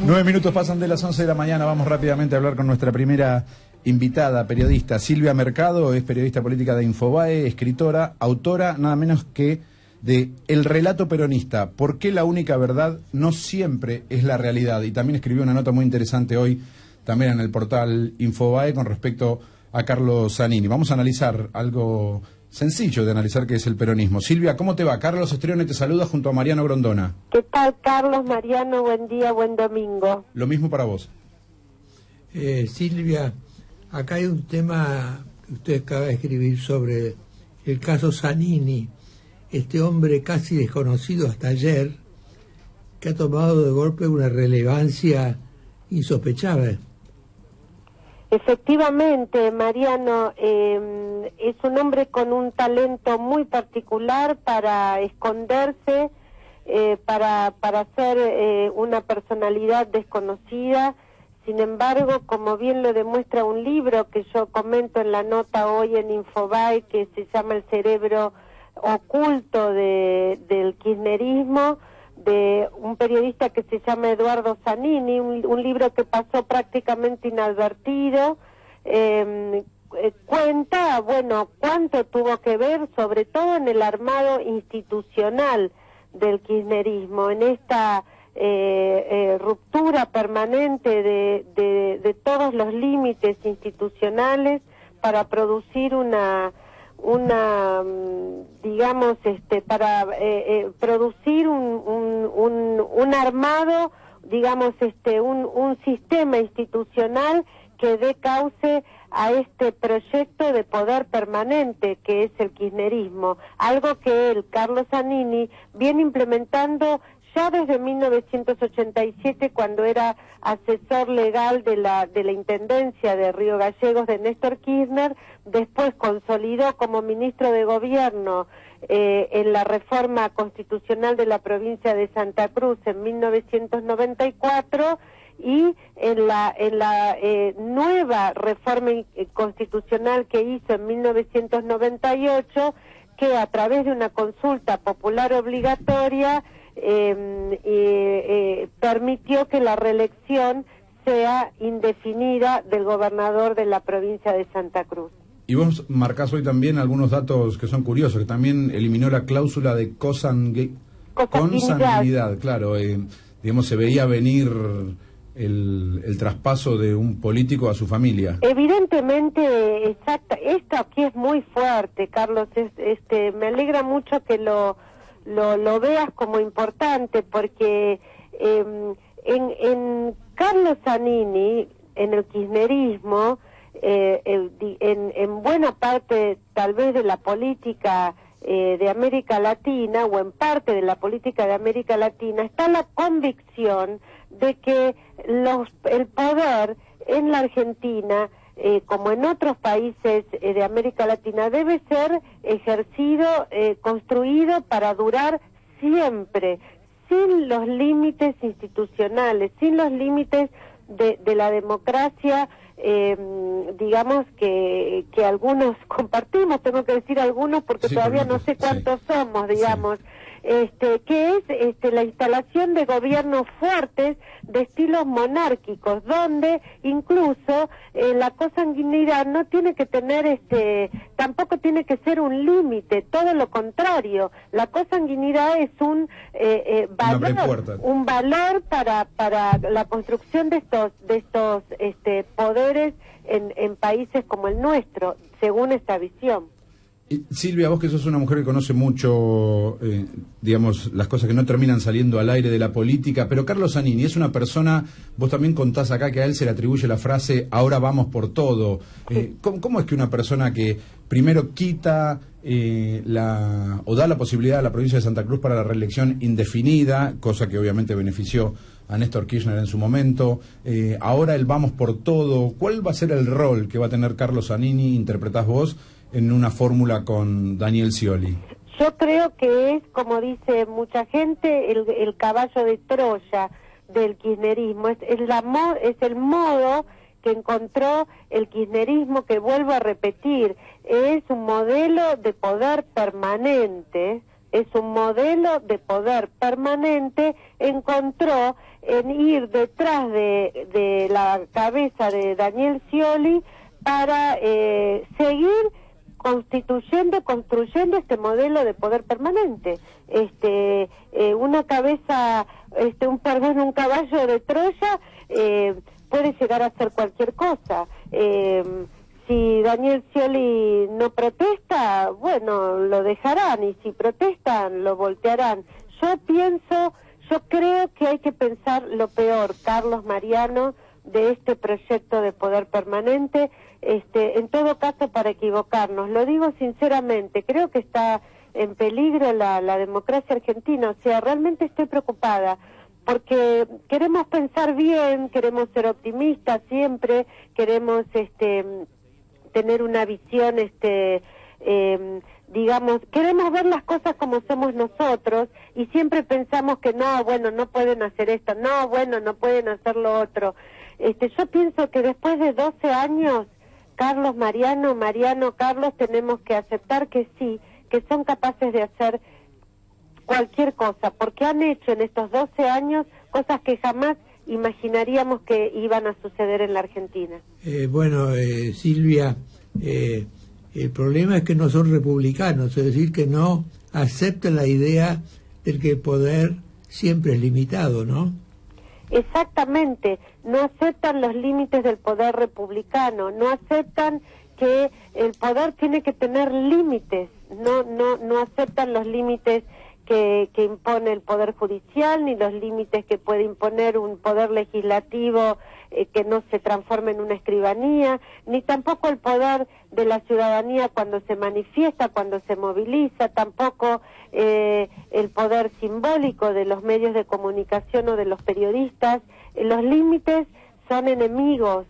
9 minutos pasan de las 11 de la mañana. Vamos rápidamente a hablar con nuestra primera invitada, periodista Silvia Mercado. Es periodista política de Infobae, escritora, autora nada menos que de El relato peronista, ¿por qué la única verdad no siempre es la realidad? Y también escribió una nota muy interesante hoy, también en el portal Infobae, con respecto a Carlos Zanini. Vamos a analizar algo sencillo de analizar, que es el peronismo. Silvia, ¿cómo te va? Carlos Estrione te saluda junto a Mariano Grondona. ¿Qué tal, Carlos? Mariano, buen día, buen domingo. Lo mismo para vos. Silvia, acá hay un tema que usted acaba de escribir sobre el caso Zanini, este hombre casi desconocido hasta ayer, que ha tomado de golpe una relevancia insospechable. Efectivamente, Mariano, es un hombre con un talento muy particular para esconderse, para ser una personalidad desconocida. Sin embargo, como bien lo demuestra un libro que yo comento en la nota hoy en Infobae, que se llama El cerebro oculto del kirchnerismo, de un periodista que se llama Eduardo Zanini, un libro que pasó prácticamente inadvertido, cuenta, bueno, cuánto tuvo que ver, sobre todo en el armado institucional del kirchnerismo, en esta ruptura permanente de todos los límites institucionales para producir digamos, para producir un armado, digamos, un sistema institucional que dé cauce a este proyecto de poder permanente que es el kirchnerismo, algo que él, Carlos Zanini, viene implementando ya desde 1987, cuando era asesor legal de la Intendencia de Río Gallegos de Néstor Kirchner. Después consolidó como ministro de Gobierno en la reforma constitucional de la provincia de Santa Cruz en 1994, y en la nueva reforma constitucional que hizo en 1998, que a través de una consulta popular obligatoria permitió que la reelección sea indefinida del gobernador de la provincia de Santa Cruz. Y vos marcás hoy también algunos datos que son curiosos, que también eliminó la cláusula de consanguinidad. Claro, digamos, se veía venir el traspaso de un político a su familia. Evidentemente, exacto. Esto aquí es muy fuerte, Carlos. Me alegra mucho que lo veas como importante, porque en Carlos Zanini, en el kirchnerismo, en buena parte tal vez de la política de América Latina, o en parte de la política de América Latina, está la convicción de que el poder en la Argentina, como en otros países de América Latina, debe ser ejercido, construido para durar siempre, sin los límites institucionales, sin los límites de la democracia, digamos, que algunos compartimos, tengo que decir algunos porque sí, todavía no sé cuántos somos, digamos. Sí. Que es la instalación de gobiernos fuertes de estilos monárquicos, donde incluso la consanguinidad no tiene que tener, tampoco tiene que ser un límite, todo lo contrario. La consanguinidad es un valor para la construcción de estos poderes en países como el nuestro, según esta visión. Silvia, vos que sos una mujer que conoce mucho, digamos, las cosas que no terminan saliendo al aire de la política, pero Carlos Zanini es una persona, vos también contás acá que a él se le atribuye la frase "ahora vamos por todo". ¿Cómo es que una persona que primero quita o da la posibilidad a la provincia de Santa Cruz para la reelección indefinida, cosa que obviamente benefició a Néstor Kirchner en su momento, ahora el "vamos por todo"? ¿Cuál va a ser el rol que va a tener Carlos Zanini, interpretás vos, en una fórmula con Daniel Scioli? Yo creo que es, como dice mucha gente, el caballo de Troya del kirchnerismo. Es el modo que encontró el kirchnerismo, que vuelvo a repetir, es un modelo de poder permanente, es un modelo de poder permanente, encontró en ir detrás de la cabeza de Daniel Scioli para seguir construyendo este modelo de poder permanente. Una cabeza, un caballo de Troya puede llegar a ser cualquier cosa. Si Daniel Scioli no protesta, bueno, lo dejarán, y si protestan, lo voltearán. Yo creo que hay que pensar lo peor, Carlos Mariano, de este proyecto de poder permanente, en todo caso para equivocarnos. Lo digo sinceramente, creo que está en peligro la democracia argentina, o sea, realmente estoy preocupada, porque queremos pensar bien, queremos ser optimistas siempre, queremos tener una visión, digamos, queremos ver las cosas como somos nosotros, y siempre pensamos que no, bueno, no pueden hacer esto, no, bueno, no pueden hacer lo otro. Yo pienso que después de 12 años, Carlos, Mariano, Carlos, tenemos que aceptar que sí, que son capaces de hacer cualquier cosa, porque han hecho en estos 12 años cosas que jamás imaginaríamos que iban a suceder en la Argentina. Silvia, el problema es que no son republicanos, es decir, que no aceptan la idea de que el poder siempre es limitado, ¿no? Exactamente, no aceptan los límites del poder republicano, no aceptan que el poder tiene que tener límites, no aceptan los límites que impone el poder judicial, ni los límites que puede imponer un poder legislativo que no se transforme en una escribanía, ni tampoco el poder de la ciudadanía cuando se manifiesta, cuando se moviliza, tampoco el poder simbólico de los medios de comunicación o de los periodistas. Los límites son enemigos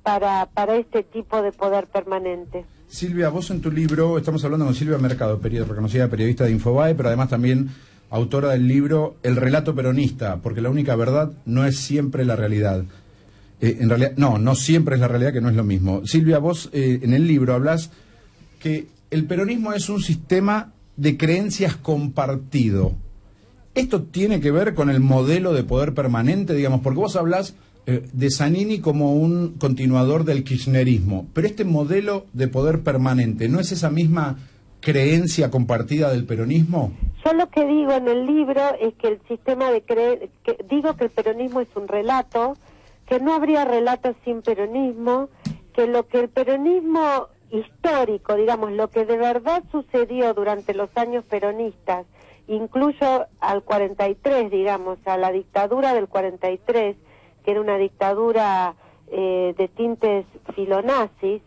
para este tipo de poder permanente. Silvia, vos en tu libro, estamos hablando con Silvia Mercado, reconocida periodista de Infobae, pero además también autora del libro El relato peronista, porque la única verdad no es siempre la realidad. En realidad, no siempre es la realidad, que no es lo mismo. Silvia, vos en el libro hablás que el peronismo es un sistema de creencias compartido. ¿Esto tiene que ver con el modelo de poder permanente, digamos? Porque vos hablás de Zanini como un continuador del kirchnerismo, pero este modelo de poder permanente, ¿no es esa misma creencia compartida del peronismo? Yo lo que digo en el libro es que el sistema digo que el peronismo es un relato, que no habría relato sin peronismo, que lo que el peronismo histórico, digamos, lo que de verdad sucedió durante los años peronistas, incluso al 43, digamos, a la dictadura del 43, que era una dictadura de tintes filonazis,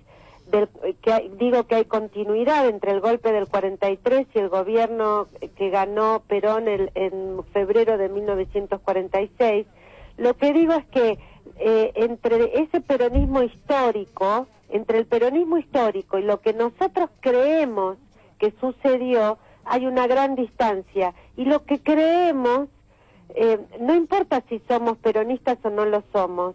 digo que hay continuidad entre el golpe del 43 y el gobierno que ganó Perón en febrero de 1946. Lo que digo es que entre ese peronismo histórico, entre el peronismo histórico y lo que nosotros creemos que sucedió, hay una gran distancia, y lo que creemos no importa si somos peronistas o no lo somos,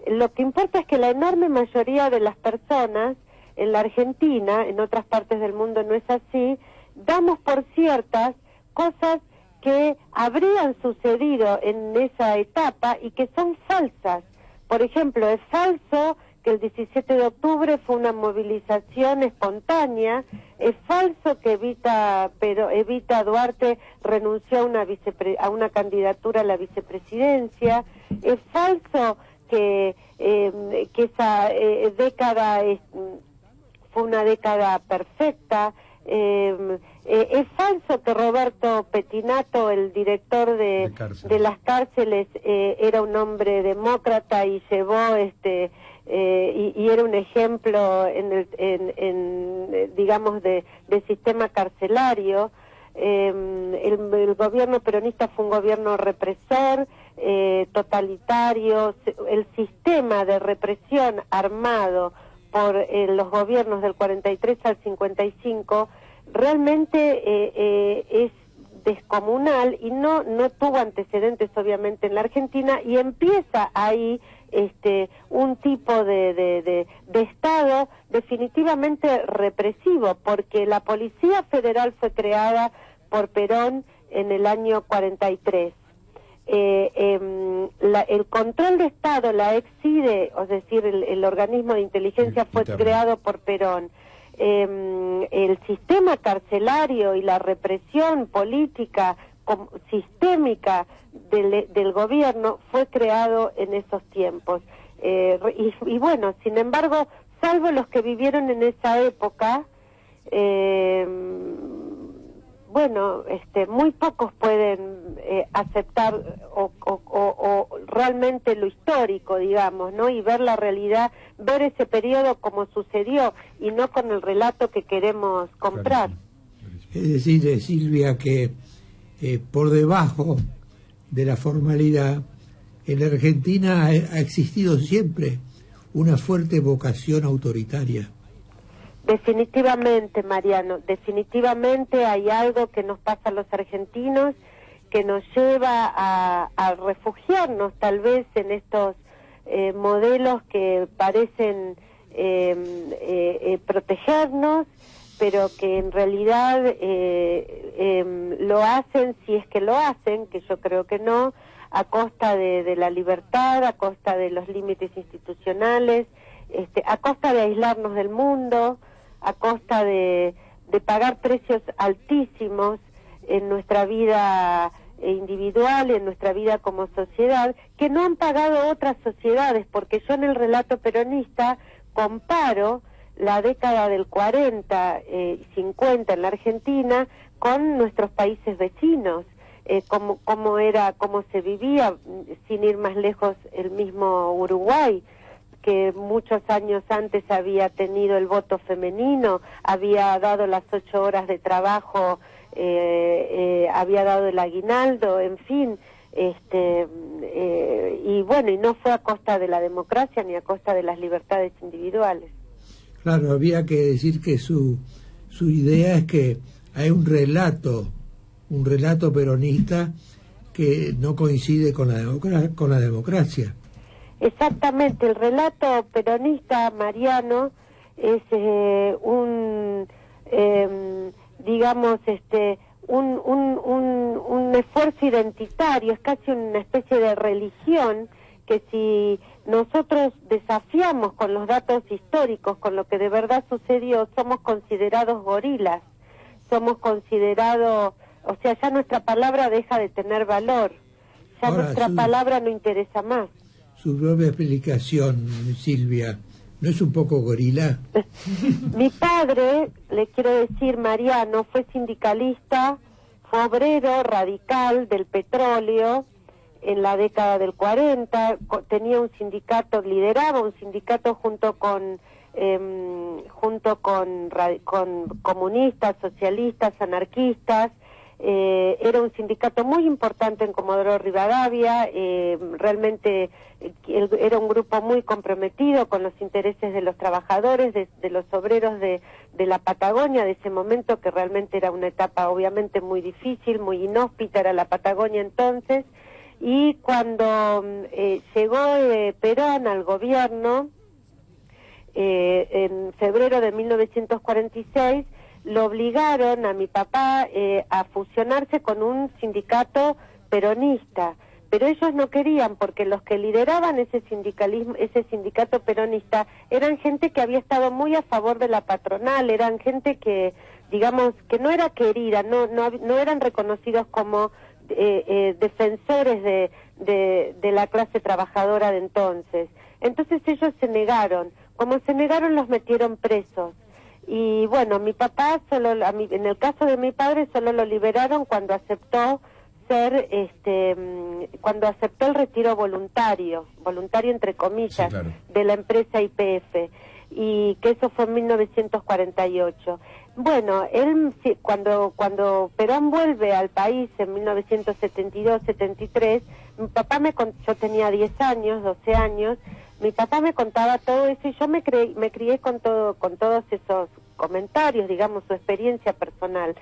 lo que importa es que la enorme mayoría de las personas en la Argentina, en otras partes del mundo no es así, damos por ciertas cosas que habrían sucedido en esa etapa y que son falsas. Por ejemplo, es falso que el 17 de octubre fue una movilización espontánea, es falso que Evita Duarte renunció a una candidatura a la vicepresidencia, es falso que esa década fue una década perfecta, es falso que Roberto Pettinato, el director de las cárceles, era un hombre demócrata y llevó y era un ejemplo digamos de sistema carcelario. El gobierno peronista fue un gobierno represor, totalitario. El sistema de represión armado por los gobiernos del 43 al 55 realmente es descomunal y no tuvo antecedentes obviamente en la Argentina, y empieza ahí un tipo de Estado definitivamente represivo, porque la Policía Federal fue creada por Perón en el año 43. El control de Estado, la ex-CIDE, es decir, el organismo de inteligencia fue creado por Perón. El sistema carcelario y la represión política sistémica del gobierno fue creado en esos tiempos. Y bueno, sin embargo, salvo los que vivieron en esa época, bueno, muy pocos pueden aceptar o realmente lo histórico, digamos, ¿no? Y ver la realidad, ver ese periodo como sucedió y no con el relato que queremos comprar. Es decir, Silvia, que por debajo de la formalidad, en la Argentina ha existido siempre una fuerte vocación autoritaria. Definitivamente, Mariano, definitivamente hay algo que nos pasa a los argentinos que nos lleva a refugiarnos tal vez en estos modelos que parecen protegernos, pero que en realidad lo hacen, si es que lo hacen, que yo creo que no, a costa de la libertad, a costa de los límites institucionales, a costa de aislarnos del mundo, a costa de pagar precios altísimos en nuestra vida individual, en nuestra vida como sociedad, que no han pagado otras sociedades, porque yo en el relato peronista comparo la década del 40 y 50 en la Argentina con nuestros países vecinos, cómo se vivía, sin ir más lejos, el mismo Uruguay, que muchos años antes había tenido el voto femenino, había dado las 8 horas de trabajo, había dado el aguinaldo, en fin, y bueno, y no fue a costa de la democracia ni a costa de las libertades individuales. Claro, había que decir que su idea es que hay un relato peronista que no coincide con la democracia. Exactamente, el relato peronista, Mariano, es un esfuerzo identitario, es casi una especie de religión que si nosotros desafiamos con los datos históricos, con lo que de verdad sucedió, somos considerados gorilas, somos considerados, o sea, ya nuestra palabra deja de tener valor, ya ahora, nuestra palabra no interesa más. Su propia explicación, Silvia, ¿no es un poco gorila? Mi padre, le quiero decir, Mariano, fue sindicalista, fue obrero radical del petróleo en la década del 40, tenía un sindicato, lideraba un sindicato junto con comunistas, socialistas, anarquistas. Era un sindicato muy importante en Comodoro Rivadavia, realmente era un grupo muy comprometido con los intereses de los trabajadores, de los obreros de la Patagonia, de ese momento que realmente era una etapa obviamente muy difícil, muy inhóspita, era la Patagonia entonces, y cuando llegó Perón al gobierno, en febrero de 1946, lo obligaron a mi papá a fusionarse con un sindicato peronista, pero ellos no querían porque los que lideraban ese sindicato peronista eran gente que había estado muy a favor de la patronal, eran gente que, digamos, que no era querida, no eran reconocidos como defensores de la clase trabajadora de entonces. Entonces ellos se negaron, como se negaron los metieron presos. Y bueno, mi papá en el caso de mi padre solo lo liberaron cuando aceptó cuando aceptó el retiro voluntario entre comillas, sí, claro, de la empresa YPF, y que eso fue en 1948. Bueno, él cuando Perón vuelve al país en 1972-73, mi papá yo tenía 10 años, 12 años, mi papá me contaba todo eso y yo me crié con todos esos comentarios, digamos, su experiencia personal.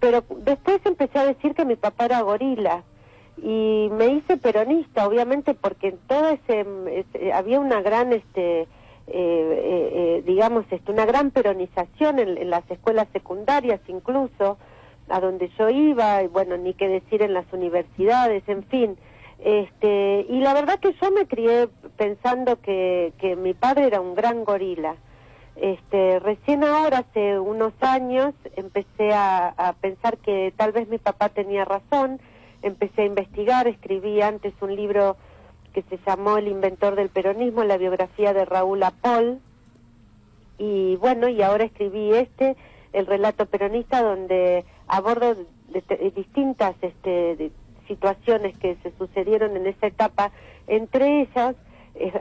Pero después empecé a decir que mi papá era gorila y me hice peronista, obviamente, porque en todo había una gran, digamos, una gran peronización en las escuelas secundarias incluso. a donde yo iba, y bueno, ni qué decir en las universidades, en fin. Y la verdad que yo me crié pensando que mi padre era un gran gorila. Recién ahora, hace unos años, empecé a pensar que tal vez mi papá tenía razón, empecé a investigar, escribí antes un libro que se llamó El inventor del peronismo, la biografía de Raúl Apol, y bueno, y ahora escribí el relato peronista, donde abordo distintas situaciones que se sucedieron en esa etapa, entre ellas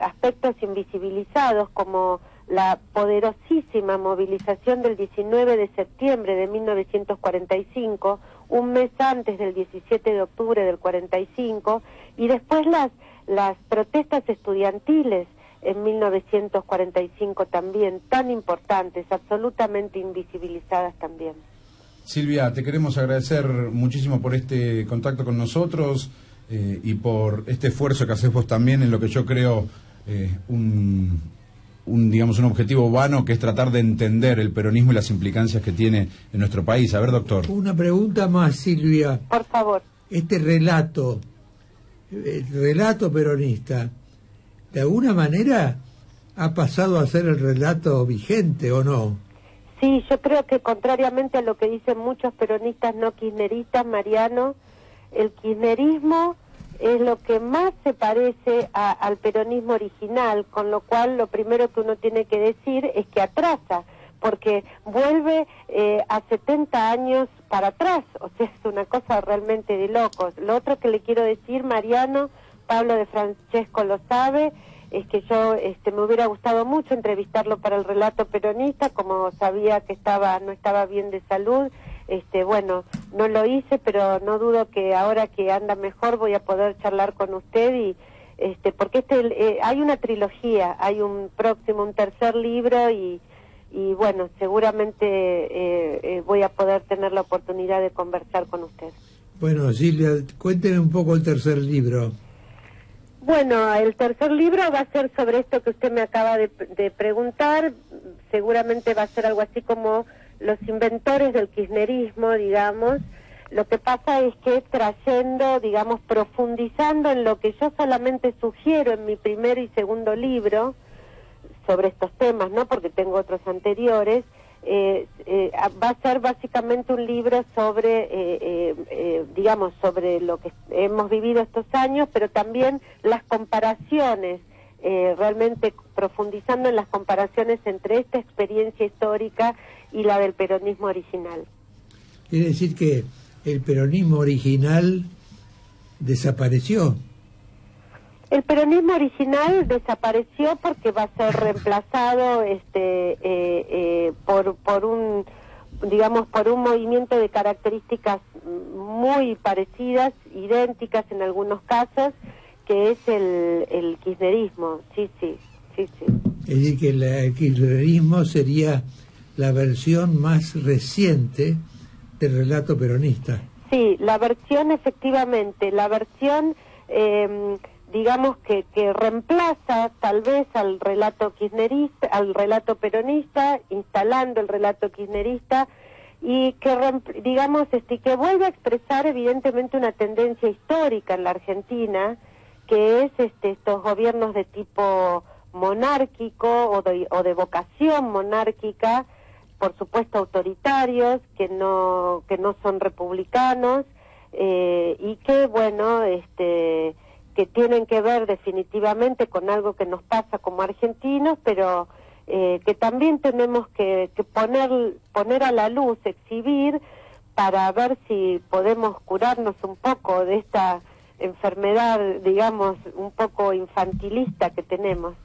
aspectos invisibilizados como la poderosísima movilización del 19 de septiembre de 1945, un mes antes del 17 de octubre del 45, y después las protestas estudiantiles en 1945 también, tan importantes, absolutamente invisibilizadas también. Silvia, te queremos agradecer muchísimo por este contacto con nosotros y por este esfuerzo que haces vos también en lo que yo creo digamos, un objetivo vano, que es tratar de entender el peronismo y las implicancias que tiene en nuestro país. A ver, doctor. Una pregunta más, Silvia. Por favor. Este relato, el relato peronista, ¿de alguna manera ha pasado a ser el relato vigente o no? Sí, yo creo que contrariamente a lo que dicen muchos peronistas no kirchneristas, Mariano, el kirchnerismo es lo que más se parece al peronismo original, con lo cual lo primero que uno tiene que decir es que atrasa, porque vuelve a 70 años para atrás, o sea, es una cosa realmente de locos. Lo otro que le quiero decir, Mariano, Pablo de Francesco lo sabe, es que yo me hubiera gustado mucho entrevistarlo para el relato peronista, como sabía que no estaba bien de salud. Bueno, no lo hice, pero no dudo que ahora que anda mejor voy a poder charlar con usted, y porque hay una trilogía, hay un tercer libro, y bueno, seguramente voy a poder tener la oportunidad de conversar con usted. Bueno, Silvia, cuénteme un poco el tercer libro. Bueno, el tercer libro va a ser sobre esto que usted me acaba de preguntar. Seguramente va a ser algo así como los inventores del kirchnerismo, digamos. Lo que pasa es que trayendo, digamos, profundizando en lo que yo solamente sugiero en mi primer y segundo libro sobre estos temas, ¿no? Porque tengo otros anteriores. Va a ser básicamente un libro sobre, digamos, sobre lo que hemos vivido estos años, pero también las comparaciones, realmente profundizando en las comparaciones entre esta experiencia histórica y la del peronismo original. Quiere decir que el peronismo original desapareció. El peronismo original desapareció porque va a ser reemplazado por un, digamos, por un movimiento de características muy parecidas, idénticas en algunos casos, que es el kirchnerismo. Sí. Es decir, que el kirchnerismo sería la versión más reciente del relato peronista. Sí, la versión, efectivamente, la versión digamos que reemplaza tal vez al relato kirchnerista, al relato peronista, instalando el relato kirchnerista, y que digamos que vuelve a expresar evidentemente una tendencia histórica en la Argentina, que es estos gobiernos de tipo monárquico o de vocación monárquica, por supuesto autoritarios, que no son republicanos, y que bueno, que tienen que ver definitivamente con algo que nos pasa como argentinos, pero que también tenemos que poner a la luz, exhibir, para ver si podemos curarnos un poco de esta enfermedad, digamos, un poco infantilista que tenemos.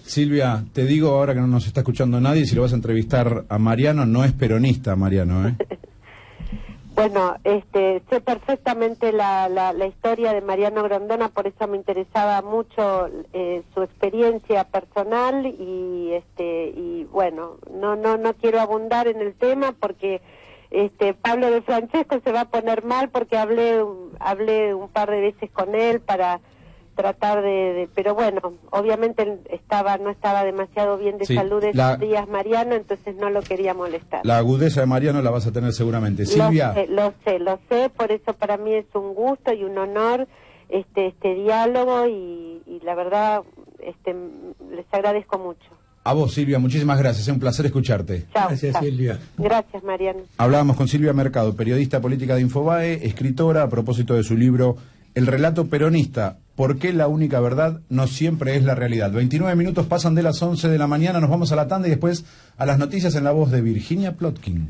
Silvia, te digo ahora que no nos está escuchando nadie, si lo vas a entrevistar a Mariano, no es peronista Mariano, ¿eh? Bueno, sé perfectamente la historia de Mariano Grondona, por eso me interesaba mucho su experiencia personal, y bueno, no quiero abundar en el tema porque Pablo de Francesco se va a poner mal, porque hablé un par de veces con él para tratar pero bueno, obviamente él no estaba demasiado bien de salud esos días, Mariano, entonces no lo quería molestar. La agudeza de Mariano la vas a tener seguramente. Silvia. Lo sé, por eso para mí es un gusto y un honor este diálogo y la verdad les agradezco mucho. A vos, Silvia, muchísimas gracias, es un placer escucharte. Chao, gracias, Silvia. Gracias, Mariano. Hablábamos con Silvia Mercado, periodista política de Infobae, escritora, a propósito de su libro El relato peronista, ¿por qué la única verdad no siempre es la realidad? 29 minutos pasan de las 11 de la mañana, nos vamos a la tanda y después a las noticias en la voz de Virginia Plotkin.